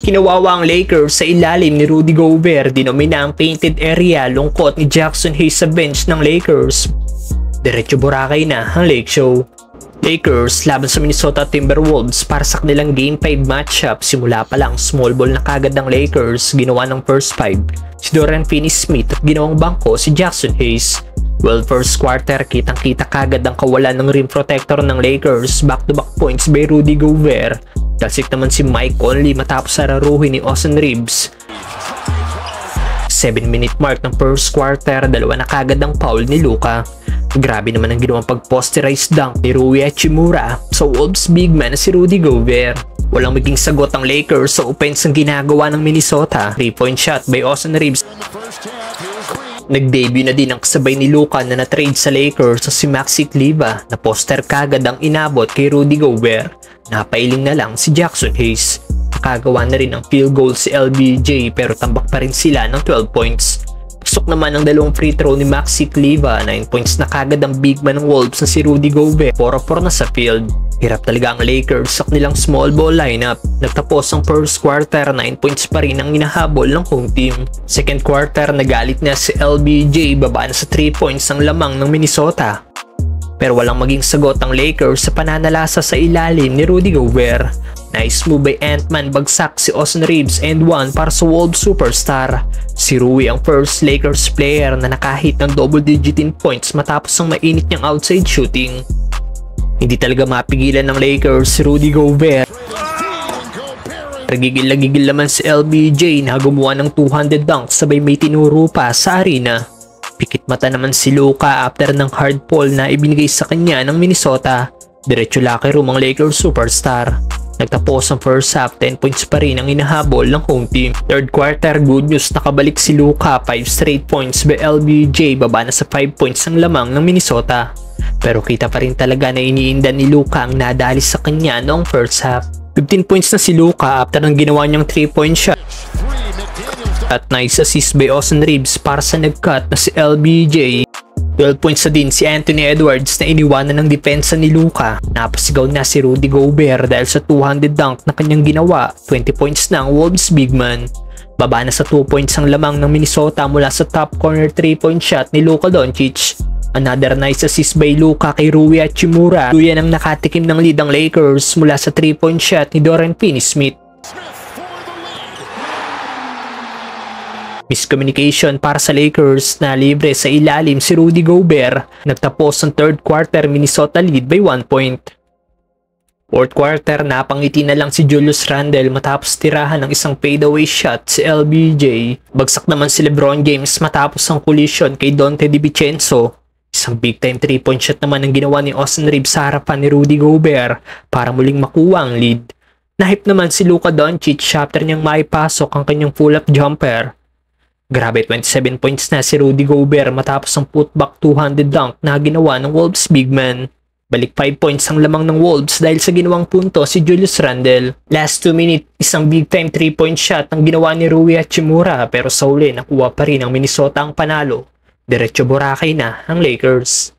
Kinawawa ang Lakers sa ilalim ni Rudy Gobert. Dinomina ang painted area. Lungkot ni Jackson Hayes sa bench ng Lakers. Diretso Boracay na ang Lake Show. Lakers laban sa Minnesota Timberwolves para sa kanilang Game 5 matchup. Simula pa lang small ball na kagad ng Lakers. Ginawa ng first 5 si Dorian Finney-Smith at ginawang bangko si Jackson Hayes. Well, first quarter, kitang-kita kagad ang kawalan ng rim protector ng Lakers. Back-to-back points by Rudy Gobert. Dalsik naman si Mike Conley matapos sararuhin ni Austin Reeves. 7-minute mark ng first quarter, dalawa na kagad ang foul ni Luka. Grabe naman ang ginawang pag-posterize dunk ni Rui Hachimura sa Wolves big man na si Rudy Gobert. Walang maging sagot ang Lakers sa offense ang ginagawa ng Minnesota. 3-point shot by Austin Reeves. Nag-debut na din ang kasabay ni Luka na na-trade sa Lakers sa si Maxi Kleber na poster kagad ang inabot kay Rudy Gobert. Napailing na lang si Jackson Hayes. Nakagawa na rin ang field goal si LBJ pero tambak pa rin sila ng 12 points. Pasok naman ang dalawang free throw ni Maxi Kleber. 9 points na kagad ang big man ng Wolves na si Rudy Gobert. 4-4 na sa field. Hirap talaga ang Lakers sa kanilang small ball lineup. Nagtapos ang first quarter, 9 points pa rin ang hinahabol ng home team. Second quarter, nagalit na si LBJ, baba na sa 3 points ang lamang ng Minnesota. Pero walang maging sagot ang Lakers sa pananalasa sa ilalim ni Rudy Gobert. Nice move by Ant-Man, bagsak si Austin Reeves and 1 para sa Wolves superstar. Si Rui ang first Lakers player na nakahit ng double digit in points matapos ang mainit niyang outside shooting. Hindi talaga mapigilan ng Lakers si Rudy Gobert. Gigil na gigil naman si LBJ na gumawa ng 200 dunks sabay may tinuro pa sa arena. Pikit mata naman si Luka after ng hard pull na ibinigay sa kanya ng Minnesota. Diretso locker room ang Lakers superstar. Nagtapos ang first half, 10 points pa rin ang inahabol ng home team. Third quarter, good news, nakabalik si Luka, 5 straight points by LBJ, baba na sa 5 points ang lamang ng Minnesota. Pero kita pa rin talaga na iniindan ni Luka ang nadali sa kanya noong first half. 15 points na si Luka after ng ginawa niyang 3-point shot. At nice assist by Austin Reeves para sa nag-cut na si LBJ. 12 points na din si Anthony Edwards na iniwanan ng depensa ni Luka. Napasigaw na si Rudy Gobert dahil sa 200 dunk na kanyang ginawa. 20 points na ang Wolves big man. Baba na sa 2 points ang lamang ng Minnesota mula sa top corner 3-point shot ni Luka Doncic. Another nice assist by Luka kay Rui Hachimura. Duyan ang nakatikim ng lead ang Lakers mula sa 3-point shot ni Dorian Finney-Smith. Miscommunication para sa Lakers na libre sa ilalim si Rudy Gobert. Nagtapos ang third quarter, Minnesota lead by 1 point. Fourth quarter, napangiti na lang si Julius Randle matapos tirahan ng isang fadeaway shot si LBJ. Bagsak naman si LeBron James matapos ang collision kay Donte DiVincenzo. Isang big time 3-point shot naman ang ginawa ni Austin Reeves sa harapan ni Rudy Gobert para muling makuha ang lead. Nahip naman si Luka Doncic after niyang maipasok ang kanyang pull-up jumper. Grabe, 27 points na si Rudy Gobert matapos ang putback 200 dunk na ginawa ng Wolves big man. Balik 5 points ang lamang ng Wolves dahil sa ginawang punto si Julius Randle. Last 2 minutes, isang big time 3-point shot ang ginawa ni Rui Hachimura pero sa uli nakuha pa rin ang Minnesota ang panalo. Diretso Boracay na ang Lakers.